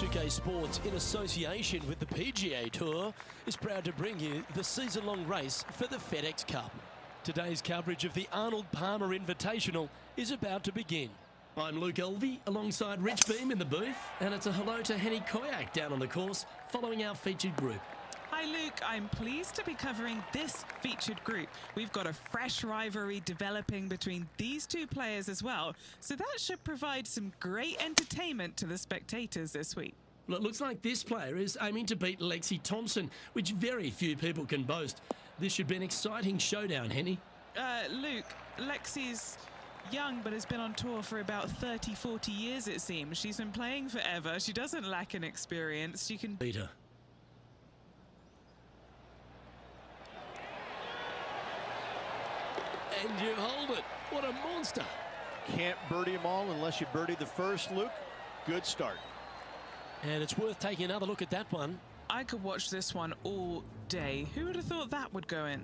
2K Sports, in association with the PGA Tour, is proud to bring you the season-long race for the FedEx Cup. Today's coverage of the Arnold Palmer Invitational is about to begin. I'm Luke Elvey, alongside Rich Beam in the booth, and it's a hello to Henny Koyak down on the course, following our featured group. Hi Luke, I'm pleased to be covering this featured group. We've got a fresh rivalry developing between these two players as well, so that should provide some great entertainment to the spectators this week. Well, it looks like this player is aiming to beat Lexi Thompson, which very few people can boast. This should be an exciting showdown, Henny. Luke, Lexi's young but has been on tour for about 30-40 years, it seems. She's been playing forever. She doesn't lack in experience. She can beat her. And you hold it. What a monster. Can't birdie them all unless you birdie the first, Luke. Good start. And it's worth taking another look at that one. I could watch this one all day. Who would have thought that would go in?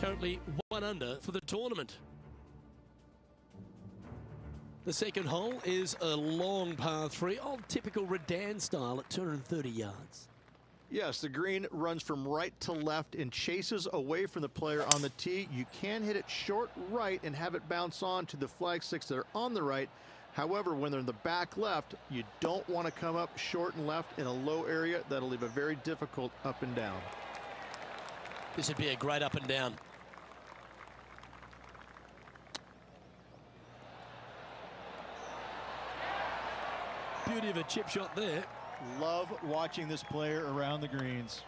Currently 1 under for the tournament. The second hole is a long par 3, old typical Redan style at 230 yards. Yes, the green runs from right to left and chases away from the player on the tee. You can hit it short right and have it bounce on to the flag sticks that are on the right. However, when they're in the back left, you don't want to come up short and left in a low area. That'll leave a very difficult up and down. This would be a great up and down. Beauty of a chip shot there. Love watching this player around the greens.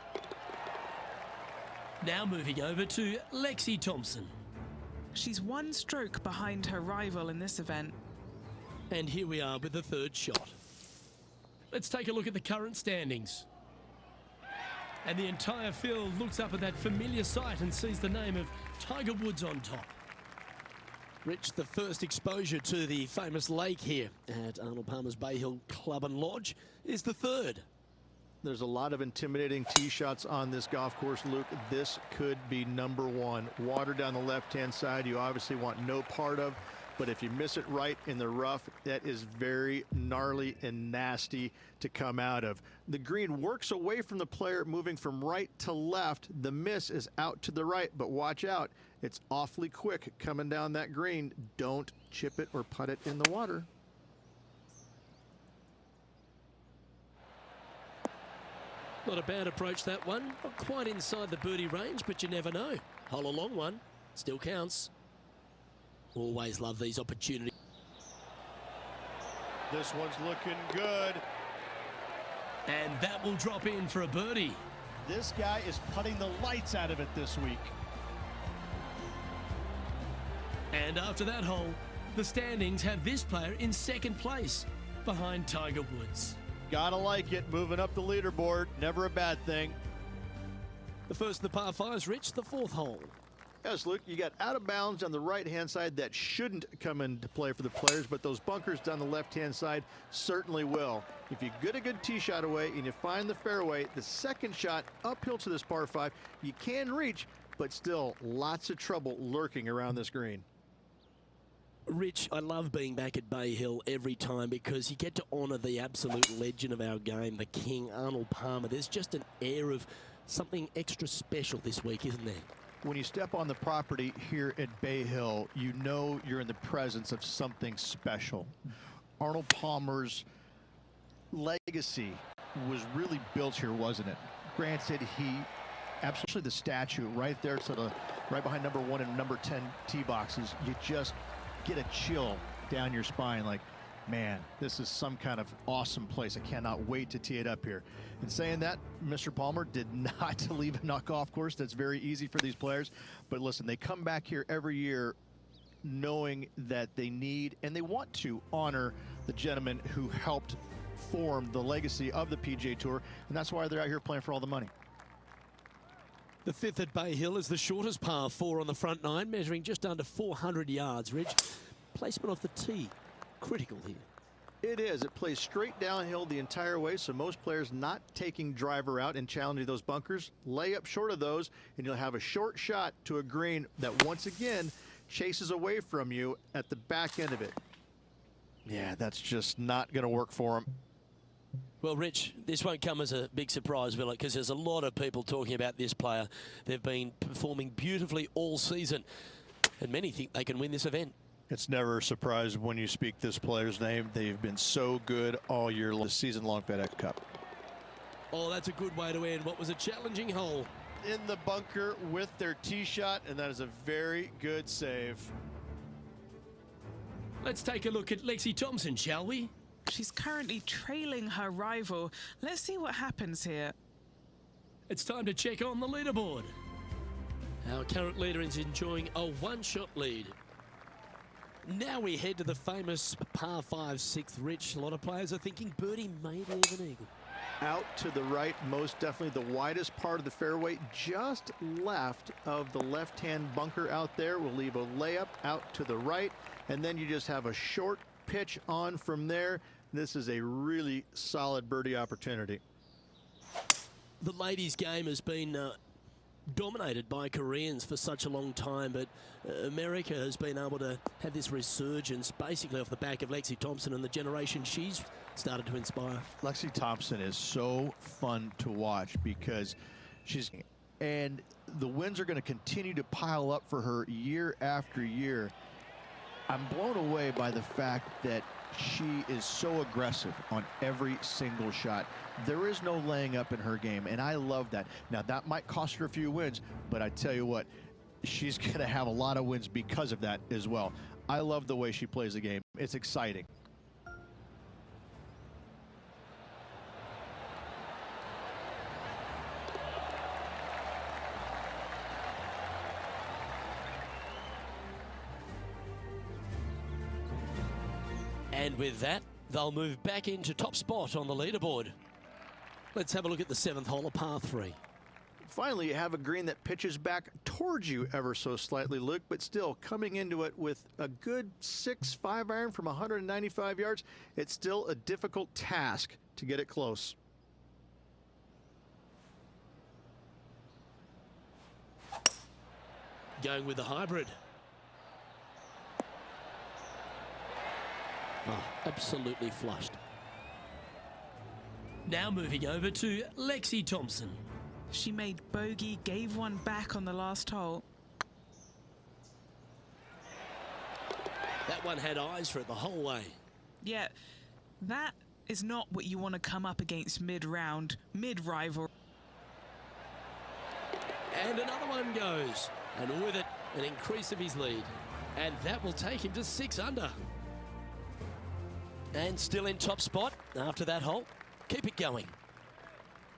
Now moving over to Lexi Thompson. She's 1 stroke behind her rival in this event. And here we are with the third shot. Let's take a look at the current standings. And the entire field looks up at that familiar sight and sees the name of Tiger Woods on top. Rich, the first exposure to the famous lake here at Arnold Palmer's Bay Hill Club and Lodge is the third. There's a lot of intimidating tee shots on this golf course, Luke. This could be number 1. Water down the left-hand side, you obviously want no part of. But if you miss it right in the rough, that is very gnarly and nasty to come out of. The green works away from the player, moving from right to left. The miss is out to the right, but watch out. It's awfully quick coming down that green. Don't chip it or putt it in the water. Not a bad approach, that one. Not quite inside the birdie range, but you never know. Hole a long one. Still counts. Always love these opportunities. This one's looking good. And that will drop in for a birdie. This guy is putting the lights out of it this week. And after that hole, the standings have this player in second place behind Tiger Woods. Gotta like it, moving up the leaderboard, never a bad thing. The first of the par 5s, Rich, the fourth hole. Yes, Luke, you got out of bounds on the right-hand side that shouldn't come into play for the players, but those bunkers down the left-hand side certainly will. If you get a good tee shot away and you find the fairway, the second shot uphill to this par 5, you can reach, but still lots of trouble lurking around this green. Rich, I love being back at Bay Hill every time because you get to honour the absolute legend of our game, the King, Arnold Palmer. There's just an air of something extra special this week, isn't there? When you step on the property here at Bay Hill, you know you're in the presence of something special. Arnold Palmer's legacy was really built here, wasn't it? Granted, he absolutely the statue right there, sort of right behind number 1 and number 10 tee boxes. You just get a chill down your spine like, man, this is some kind of awesome place. I cannot wait to tee it up here. And saying that, Mr. Palmer did not leave a golf course. That's very easy for these players. But listen, they come back here every year knowing that they need and they want to honor the gentleman who helped form the legacy of the PGA Tour. And that's why they're out here playing for all the money. The fifth at Bay Hill is the shortest par 4 on the front 9, measuring just under 400 yards, Rich. Placement off the tee. critical here. It is. It plays straight downhill the entire way, so most players not taking driver out and challenging those bunkers. Lay up short of those, and you'll have a short shot to a green that once again chases away from you at the back end of it. Yeah, that's just not going to work for him. Well, Rich, this won't come as a big surprise, will it? Because there's a lot of people talking about this player. They've been performing beautifully all season, and many think they can win this event. It's never a surprise when you speak this player's name. They've been so good all year long, the season-long FedEx Cup. Oh, that's a good way to end what was a challenging hole. In the bunker with their tee shot, and that is a very good save. Let's take a look at Lexi Thompson, shall we? She's currently trailing her rival. Let's see what happens here. It's time to check on the leaderboard. Our current leader is enjoying a one-shot lead. Now we head to the famous par 5 6th, Rich. A lot of players are thinking birdie may leave an eagle. Out to the right, most definitely the widest part of the fairway, just left of the left-hand bunker out there. We'll leave a layup out to the right, and then you just have a short pitch on from there. This is a really solid birdie opportunity. The ladies' game has been dominated by Koreans for such a long time, but America has been able to have this resurgence basically off the back of Lexi Thompson and the generation she's started to inspire. Lexi Thompson is so fun to watch because and the wins are going to continue to pile up for her year after year. I'm blown away by the fact that she is so aggressive on every single shot. There is no laying up in her game, and I love that. Now, that might cost her a few wins, but I tell you what, she's going to have a lot of wins because of that as well. I love the way she plays the game. It's exciting. And with that, they'll move back into top spot on the leaderboard. Let's have a look at the 7th hole, a par 3. Finally, you have a green that pitches back towards you ever so slightly, Luke, but still coming into it with a good 6-5 iron from 195 yards. It's still a difficult task to get it close. Going with the hybrid. Oh, absolutely flushed. Now moving over to Lexi Thompson. She made bogey, gave one back on the last hole. That one had eyes for it the whole way. Yeah, that is not what you want to come up against mid-round, mid-rival. And another one goes. And with it, an increase of his lead. And that will take him to 6 under. And still in top spot after that hole. Keep it going.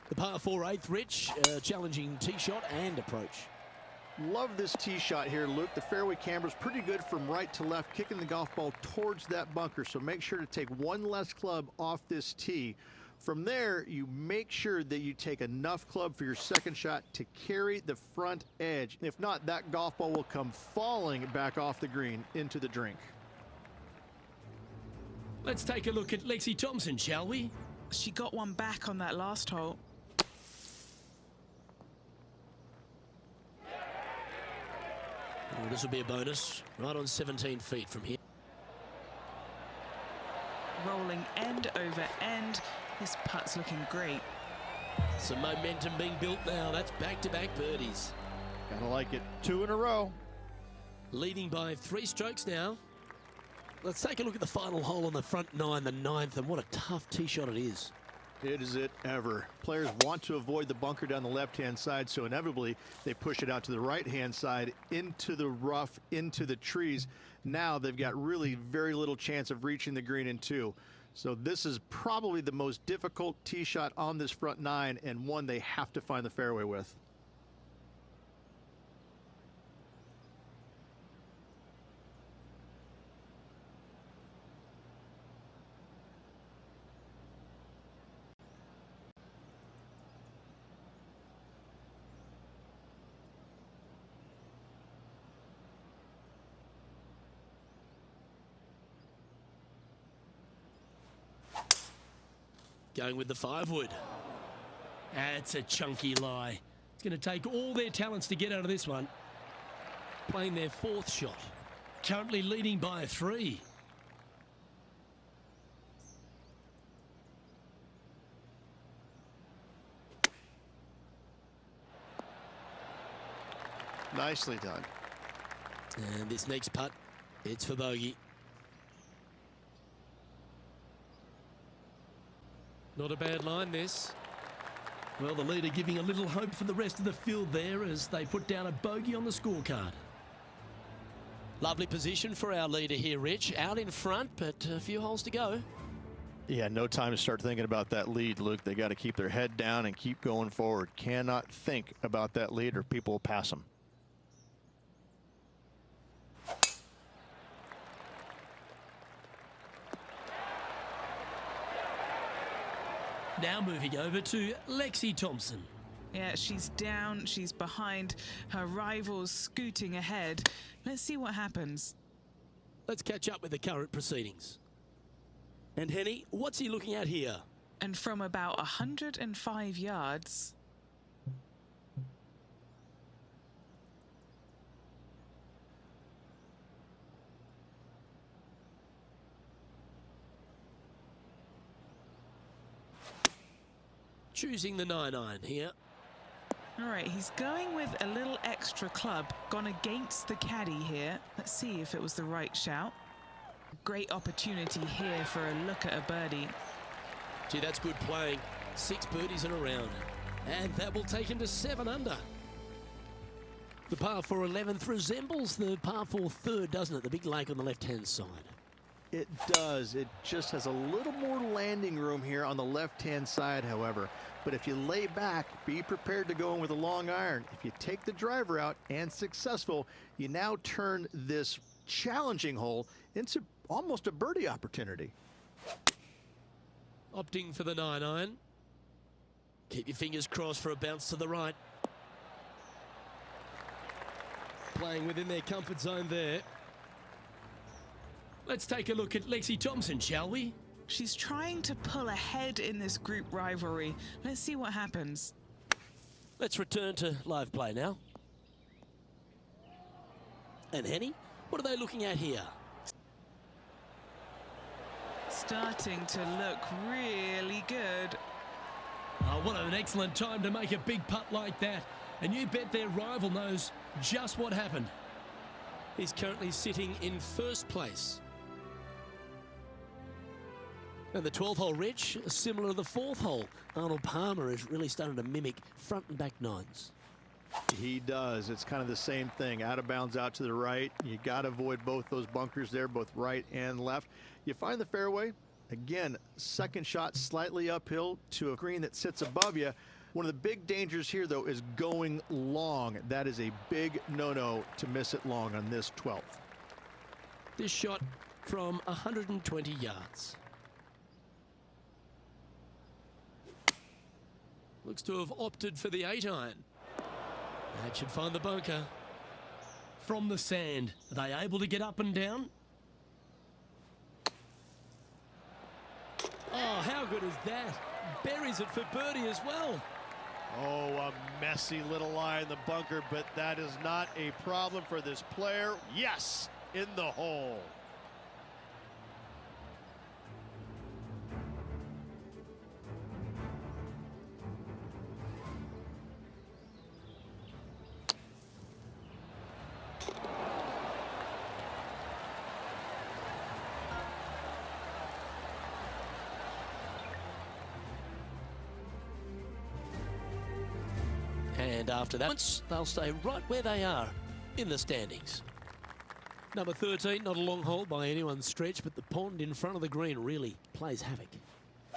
The par 4 8th, Rich, challenging tee shot and approach. Love this tee shot here, Luke. The fairway camber's pretty good from right to left, kicking the golf ball towards that bunker. So make sure to take one less club off this tee. From there, you make sure that you take enough club for your second shot to carry the front edge. If not, that golf ball will come falling back off the green into the drink. Let's take a look at Lexi Thompson, shall we? She got one back on that last hole. Oh, this will be a bonus. Right on 17 feet from here. Rolling end over end. This putt's looking great. Some momentum being built now. That's back-to-back birdies. Gotta like it. 2 in a row. Leading by 3 strokes now. Let's take a look at the final hole on the front 9, the 9th, and what a tough tee shot it is. It is it ever. Players want to avoid the bunker down the left-hand side, so inevitably they push it out to the right-hand side, into the rough, into the trees. Now they've got really very little chance of reaching the green in 2. So this is probably the most difficult tee shot on this front 9, and one they have to find the fairway with. Going with the 5-wood. That's a chunky lie. It's going to take all their talents to get out of this one. Playing their 4th shot. Currently leading by 3. Nicely done. And this next putt, it's for bogey. Not a bad line, this. Well, the leader giving a little hope for the rest of the field there as they put down a bogey on the scorecard. Lovely position for our leader here, Rich. Out in front, but a few holes to go. Yeah, no time to start thinking about that lead, Luke. They got to keep their head down and keep going forward. Cannot think about that lead or people will pass them. Now moving over to Lexi Thompson. Yeah, she's down, she's behind, her rivals scooting ahead. Let's see what happens. Let's catch up with the current proceedings. And Henny, what's he looking at here? And from about 105 yards... Choosing the 9-iron here. All right, he's going with a little extra club, gone against the caddy here. Let's see if it was the right shout. Great opportunity here for a look at a birdie. Gee, that's good playing. 6 birdies in a round. And that will take him to 7 under. The par 4 11th resembles the par 4 3rd, doesn't it? The big lake on the left-hand side. It does. It just has a little more landing room here on the left-hand side, however. But if you lay back, be prepared to go in with a long iron. If you take the driver out and successful, you now turn this challenging hole into almost a birdie opportunity. Opting for the 9-iron. Keep your fingers crossed for a bounce to the right. Playing within their comfort zone there. Let's take a look at Lexi Thompson, shall we? She's trying to pull ahead in this group rivalry. Let's see what happens. Let's return to live play now. And Henny, what are they looking at here? Starting to look really good. Oh, what an excellent time to make a big putt like that. And you bet their rival knows just what happened. He's currently sitting in 1st place. And the 12th hole, Rich, similar to the 4th hole. Arnold Palmer is really starting to mimic front and back 9s. He does. It's kind of the same thing. Out of bounds out to the right. You got to avoid both those bunkers there, both right and left. You find the fairway. Again, second shot slightly uphill to a green that sits above you. One of the big dangers here, though, is going long. That is a big no-no to miss it long on this 12th. This shot from 120 yards. Looks to have opted for the 8-iron. That should find the bunker. From the sand, are they able to get up and down? Oh, how good is that? Buries it for birdie as well. Oh, a messy little lie in the bunker, but that is not a problem for this player. Yes, in the hole. And after that, they'll stay right where they are in the standings. Number 13, not a long hole by anyone's stretch, but the pond in front of the green really plays havoc.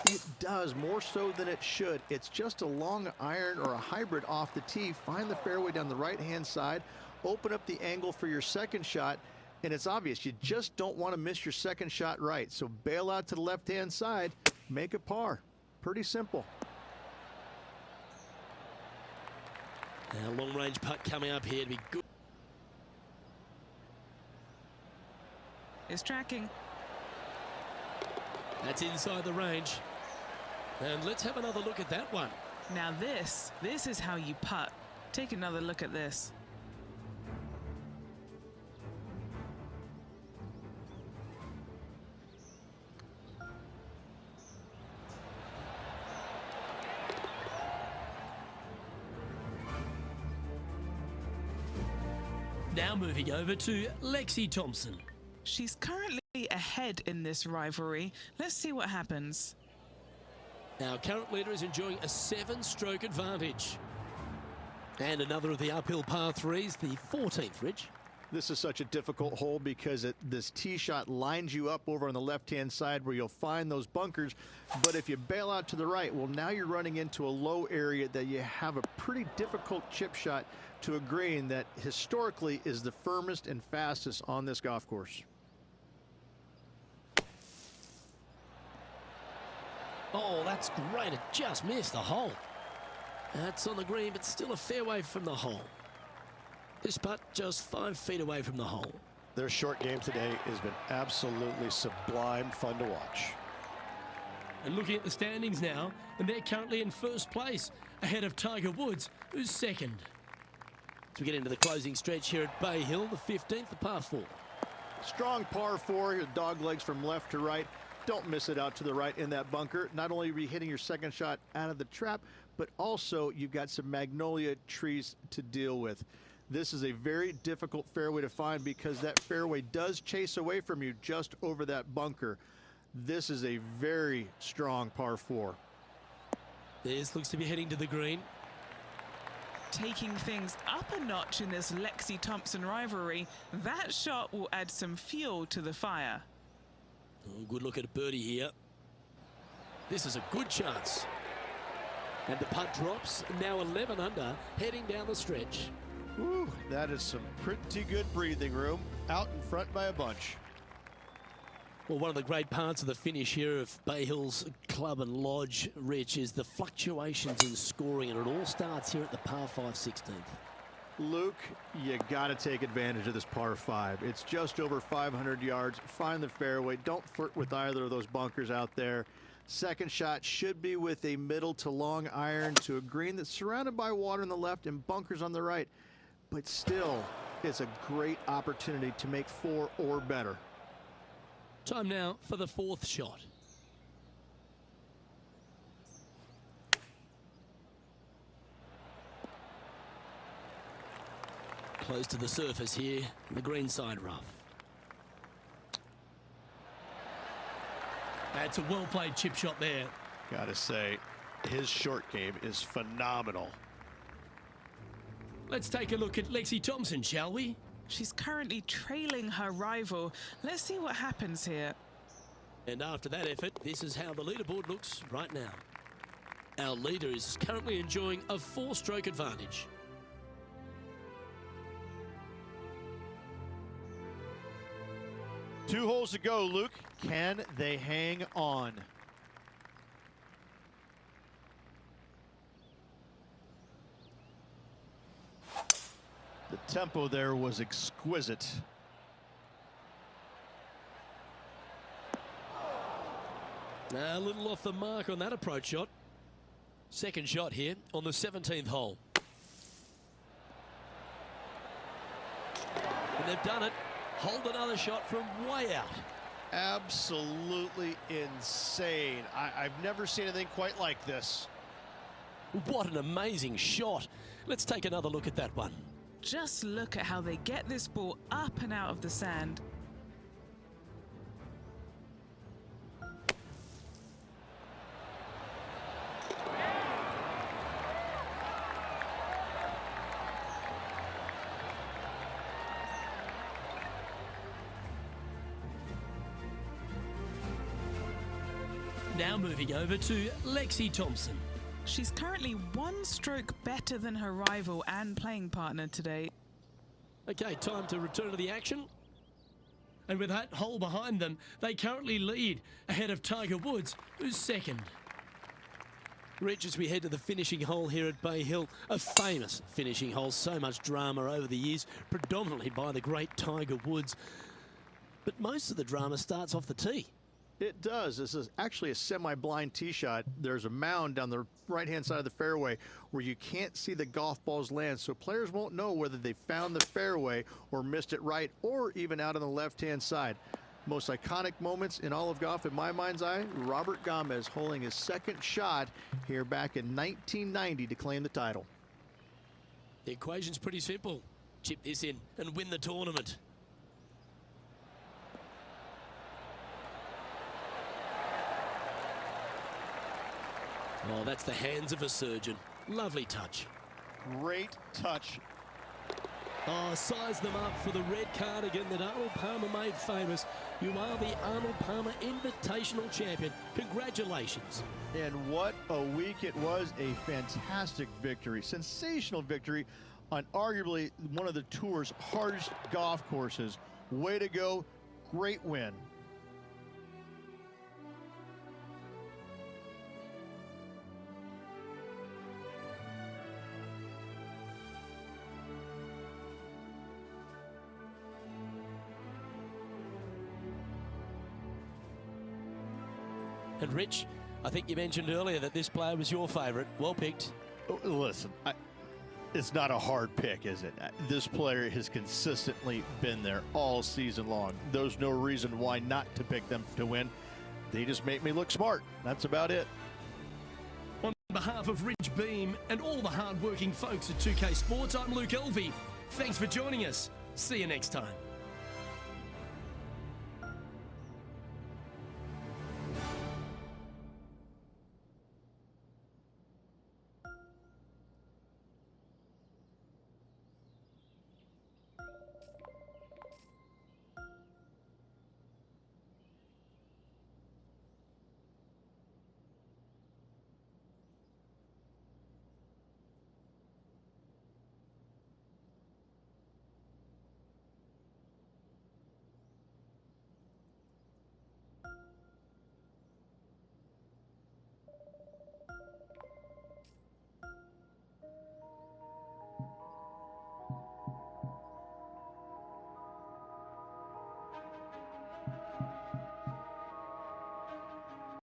It does, more so than it should. It's just a long iron or a hybrid off the tee. Find the fairway down the right-hand side, open up the angle for your second shot, and it's obvious you just don't want to miss your second shot right. So bail out to the left-hand side, make a par. Pretty simple. Now, long-range putt coming up here to be good. Is tracking. That's inside the range. And let's have another look at that one. Now this is how you putt. Take another look at this. Now moving over to Lexi Thompson. She's currently ahead in this rivalry. Let's see what happens. Our current leader is enjoying a 7-stroke advantage. And another of the uphill par threes, the 14th, Rich. This is such a difficult hole because this tee shot lines you up over on the left-hand side where you'll find those bunkers. But if you bail out to the right, well, now you're running into a low area that you have a pretty difficult chip shot to a green that historically is the firmest and fastest on this golf course. Oh, that's great. It just missed the hole. That's on the green, but still a fair way from the hole. This putt just 5 feet away from the hole. Their short game today has been absolutely sublime fun to watch. And looking at the standings now, and they're currently in first place, ahead of Tiger Woods, who's second. As we get into the closing stretch here at Bay Hill, the 15th, the par 4. Strong par 4, your dog legs from left to right. Don't miss it out to the right in that bunker. Not only are you hitting your second shot out of the trap, but also you've got some magnolia trees to deal with. This is a very difficult fairway to find because that fairway does chase away from you just over that bunker. This is a very strong par 4. This looks to be heading to the green. Taking things up a notch in this Lexi Thompson rivalry, that shot will add some fuel to the fire. Oh, good look at a birdie here. This is a good chance. And the putt drops, now 11 under, heading down the stretch. Woo, that is some pretty good breathing room. Out in front by a bunch. Well, one of the great parts of the finish here of Bay Hill's Club and Lodge, Rich, is the fluctuations in scoring, and it all starts here at the par 5 16th. Luke, you got to take advantage of this par 5. It's just over 500 yards. Find the fairway. Don't flirt with either of those bunkers out there. Second shot should be with a middle to long iron to a green that's surrounded by water on the left and bunkers on the right. But still, it's a great opportunity to make 4 or better. Time now for the 4th shot. Close to the surface here, the greenside rough. That's a well-played chip shot there. Gotta say, his short game is phenomenal. Let's take a look at Lexi Thompson, shall we? She's currently trailing her rival. Let's see what happens here. And after that effort, this is how the leaderboard looks right now. Our leader is currently enjoying a 4-stroke advantage. Two holes to go, Luke. Can they hang on? The tempo there was exquisite. A little off the mark on that approach shot. Second shot here on the 17th hole. And they've done it. Hold another shot from way out. Absolutely insane. I've never seen anything quite like this. What an amazing shot. Let's take another look at that one. Just look at how they get this ball up and out of the sand. Now moving over to Lexi Thompson. She's currently 1 stroke better than her rival and playing partner today. Okay, time to return to the action. And with that hole behind them, they currently lead ahead of Tiger Woods, who's second. Rich, as we head to the finishing hole here at Bay Hill, a famous finishing hole, so much drama over the years, predominantly by the great Tiger Woods. But most of the drama starts off the tee. It does. This is actually a semi-blind tee shot. There's a mound down the right-hand side of the fairway where you can't see the golf balls land, so players won't know whether they found the fairway or missed it right or even out on the left-hand side. Most iconic moments in all of golf, in my mind's eye, Robert Gomez holding his second shot here back in 1990 to claim the title. The equation's pretty simple. Chip this in and win the tournament. Oh, that's the hands of a surgeon. Lovely touch. Great touch. Oh, size them up for the red cardigan that Arnold Palmer made famous. You are the Arnold Palmer Invitational Champion. Congratulations. And what a week it was. A fantastic victory. Sensational victory on arguably one of the tour's hardest golf courses. Way to go. Great win. And Rich, I think you mentioned earlier that this player was your favourite. Well picked. Oh, listen, it's not a hard pick, is it? This player has consistently been there all season long. There's no reason why not to pick them to win. They just make me look smart. That's about it. On behalf of Rich Beam and all the hard-working folks at 2K Sports, I'm Luke Elvey. Thanks for joining us. See you next time.